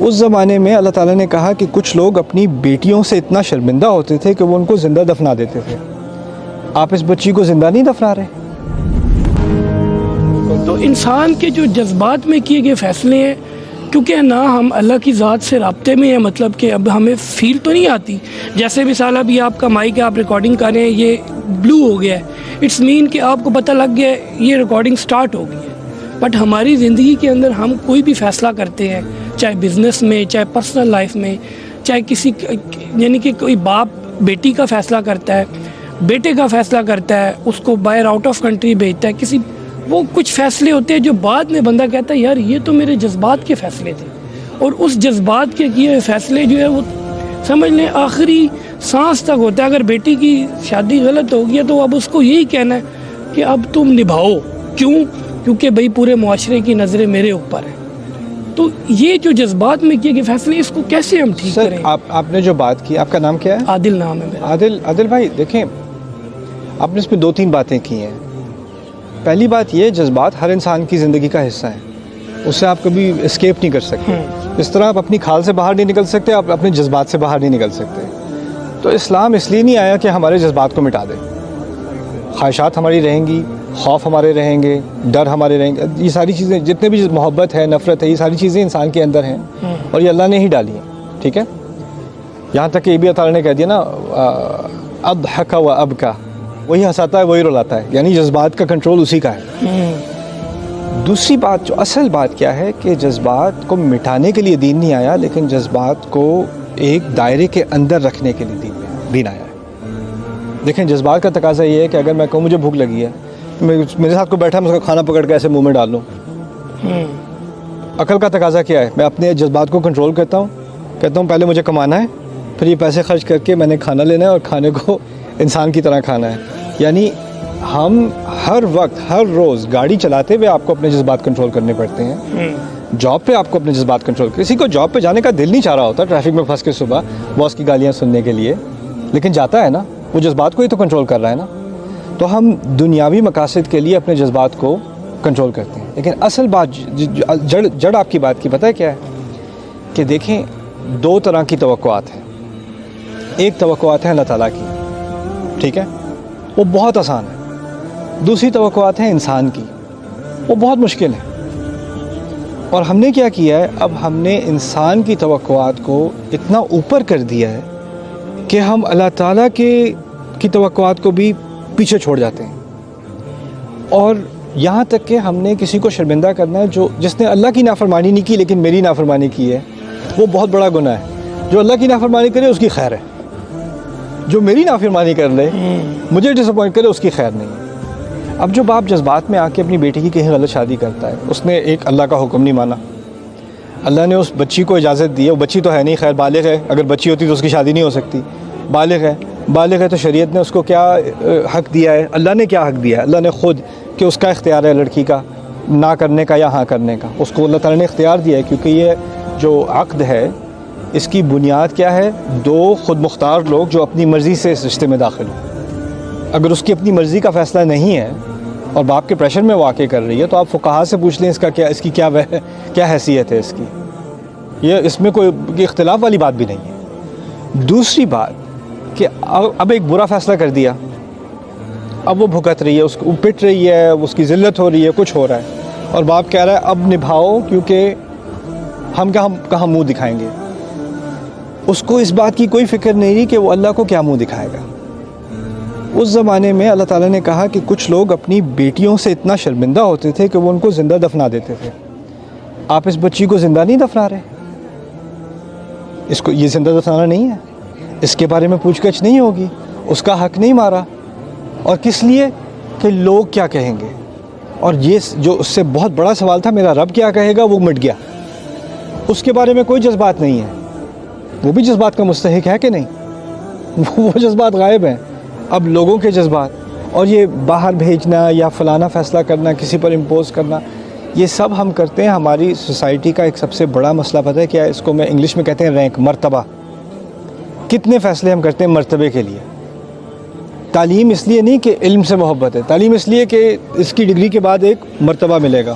اس زمانے میں اللہ تعالیٰ نے کہا کہ کچھ لوگ اپنی بیٹیوں سے اتنا شرمندہ ہوتے تھے کہ وہ ان کو زندہ دفنا دیتے تھے. آپ اس بچی کو زندہ نہیں دفنا رہے. تو انسان کے جو جذبات میں کیے گئے فیصلے ہیں، کیونکہ نہ ہم اللہ کی ذات سے رابطے میں ہیں، مطلب کہ اب ہمیں فیل تو نہیں آتی. جیسے مثال ابھی آپ کا مائک ہے، آپ ریکارڈنگ کر رہے ہیں، یہ بلو ہو گیا ہے، اٹس مین کہ آپ کو پتہ لگ گیا ہے یہ ریکارڈنگ سٹارٹ ہو گئی ہے. بٹ ہماری زندگی کے اندر ہم کوئی بھی فیصلہ کرتے ہیں، چاہے بزنس میں، چاہے پرسنل لائف میں، چاہے کسی یعنی کہ کوئی باپ بیٹی کا فیصلہ کرتا ہے، بیٹے کا فیصلہ کرتا ہے، اس کو باہر آؤٹ آف کنٹری بھیجتا ہے، کسی وہ کچھ فیصلے ہوتے ہیں جو بعد میں بندہ کہتا ہے یار یہ تو میرے جذبات کے فیصلے تھے. اور اس جذبات کے کیے ہوئے فیصلے جو ہے وہ سمجھ لیں آخری سانس تک ہوتا ہے. اگر بیٹی کی شادی غلط ہو گئی تو اب اس کو یہی کہنا ہے کہ اب تم نبھاؤ. کیونکہ بھئی پورے معاشرے کی نظریں میرے اوپر ہیں. تو یہ جو جذبات میں کیے گئے فیصلے، اس کو کیسے ہم ٹھیک کریں؟ آپ نے جو بات کی، آپ کا نام کیا ہے؟ عادل نام ہے میرا. عادل بھائی دیکھیں، آپ نے اس میں 2-3 باتیں کی ہیں. پہلی بات یہ، جذبات ہر انسان کی زندگی کا حصہ ہیں، اس سے آپ کبھی اسکیپ نہیں کر سکتے. اس طرح آپ اپنی کھال سے باہر نہیں نکل سکتے، آپ اپنے جذبات سے باہر نہیں نکل سکتے. تو اسلام اس لیے نہیں آیا کہ ہمارے جذبات کو مٹا دے. خواہشات ہماری رہیں گی، خوف ہمارے رہیں گے، ڈر ہمارے رہیں گے. یہ ساری چیزیں، جتنے بھی محبت ہے، نفرت ہے، یہ ساری چیزیں انسان کے اندر ہیں اور یہ اللہ نے ہی ڈالی ہیں. ٹھیک ہے، یہاں تک کہ یہ بھی اللہ تعالیٰ نے کہہ دیا نا، اضحک و ابکا، وہی ہنساتا ہے وہی رلاتا ہے، یعنی جذبات کا کنٹرول اسی کا ہے. دوسری بات، جو اصل بات کیا ہے کہ جذبات کو مٹانے کے لیے دین نہیں آیا، لیکن جذبات کو ایک دائرے کے اندر رکھنے کے لیے دین آیا ہے. دیکھیں، جذبات کا تقاضا یہ ہے کہ اگر میں کہوں مجھے بھوک لگی ہے، میرے ساتھ کوئی بیٹھا ہے، میں اس کا کھانا پکڑ کے ایسے منہ میں ڈال لوں. عقل کا تقاضا کیا ہے؟ میں اپنے جذبات کو کنٹرول کرتا ہوں، کہتا ہوں پہلے مجھے کمانا ہے، پھر یہ پیسے خرچ کر کے میں نے کھانا لینا ہے اور کھانے کو انسان کی طرح کھانا ہے. یعنی ہم ہر وقت، ہر روز گاڑی چلاتے ہوئے آپ کو اپنے جذبات کنٹرول کرنے پڑتے ہیں. جاب پہ آپ کو اپنے جذبات کنٹرول، کسی کو جاب پہ جانے کا دل نہیں چاہ رہا ہوتا ٹریفک میں پھنس کے صبح باس کی گالیاں سننے کے لیے، لیکن جاتا ہے نا، وہ جذبات کو ہی تو کنٹرول کر رہا ہے نا. تو ہم دنیاوی مقاصد کے لیے اپنے جذبات کو کنٹرول کرتے ہیں. لیکن اصل بات، جڑ آپ کی بات کی پتہ ہے کیا ہے؟ کہ دیکھیں، 2 طرح کی توقعات ہیں. ایک توقعات ہیں اللہ تعالیٰ کی، ٹھیک ہے، وہ بہت آسان ہے. دوسری توقعات ہیں انسان کی، وہ بہت مشکل ہے. اور ہم نے کیا کیا ہے؟ اب ہم نے انسان کی توقعات کو اتنا اوپر کر دیا ہے کہ ہم اللہ تعالیٰ کی توقعات کو بھی پیچھے چھوڑ جاتے ہیں. اور یہاں تک کہ ہم نے کسی کو شرمندہ کرنا ہے، جس نے اللہ کی نافرمانی نہیں کی لیکن میری نافرمانی کی ہے، وہ بہت بڑا گناہ ہے. جو اللہ کی نافرمانی کرے اس کی خیر ہے، جو میری نافرمانی کر لے، مجھے ڈس اپوائنٹ کرے، اس کی خیر نہیں ہے. اب جو باپ جذبات میں آ کے اپنی بیٹی کی کہیں غلط شادی کرتا ہے، اس نے ایک اللہ کا حکم نہیں مانا. اللہ نے اس بچی کو اجازت دی ہے، وہ بچی تو ہے نہیں، خیر بالغ ہے، اگر بچی ہوتی تو اس کی شادی نہیں ہو سکتی. بالغ ہے تو شریعت نے اس کو کیا حق دیا ہے؟ اللہ نے کیا حق دیا ہے؟ اللہ نے خود، کہ اس کا اختیار ہے لڑکی کا نہ کرنے کا یا ہاں کرنے کا. اس کو اللہ تعالیٰ نے اختیار دیا ہے، کیونکہ یہ جو عقد ہے اس کی بنیاد کیا ہے؟ 2 خود مختار لوگ جو اپنی مرضی سے اس رشتے میں داخل ہوں. اگر اس کی اپنی مرضی کا فیصلہ نہیں ہے اور باپ کے پریشر میں واقع کر رہی ہے، تو آپ فقہا سے پوچھ لیں اس کی کیا حیثیت ہے اس کی. یہ اس میں کوئی اختلاف والی بات بھی نہیں ہے. دوسری بات کہ اب ایک برا فیصلہ کر دیا، اب وہ بھگت رہی ہے، اس کو پٹ رہی ہے، اس کی ذلت ہو رہی ہے، کچھ ہو رہا ہے، اور باپ کہہ رہا ہے اب نبھاؤ، کیونکہ ہم کہاں منہ دکھائیں گے. اس کو اس بات کی کوئی فکر نہیں رہی کہ وہ اللہ کو کیا منہ دکھائے گا. اس زمانے میں اللہ تعالیٰ نے کہا کہ کچھ لوگ اپنی بیٹیوں سے اتنا شرمندہ ہوتے تھے کہ وہ ان کو زندہ دفنا دیتے تھے. آپ اس بچی کو زندہ نہیں دفنا رہے، اس کو یہ زندہ دفنانا نہیں ہے، اس کے بارے میں پوچھ گچھ نہیں ہوگی، اس کا حق نہیں مارا. اور کس لیے؟ کہ لوگ کیا کہیں گے. اور یہ جو اس سے بہت بڑا سوال تھا، میرا رب کیا کہے گا، وہ مٹ گیا. اس کے بارے میں کوئی جذبات نہیں ہے. وہ بھی جذبات کا مستحق ہے کہ نہیں؟ وہ جذبات غائب ہیں. اب لوگوں کے جذبات اور یہ باہر بھیجنا یا فلانا فیصلہ کرنا، کسی پر امپوز کرنا، یہ سب ہم کرتے ہیں. ہماری سوسائٹی کا ایک سب سے بڑا مسئلہ پتہ ہے کیا ہے؟ اس کو میں انگلش میں کہتے ہیں رینک، مرتبہ. کتنے فیصلے ہم کرتے ہیں مرتبے کے لیے. تعلیم اس لیے نہیں کہ علم سے محبت ہے، تعلیم اس لیے کہ اس کی ڈگری کے بعد ایک مرتبہ ملے گا.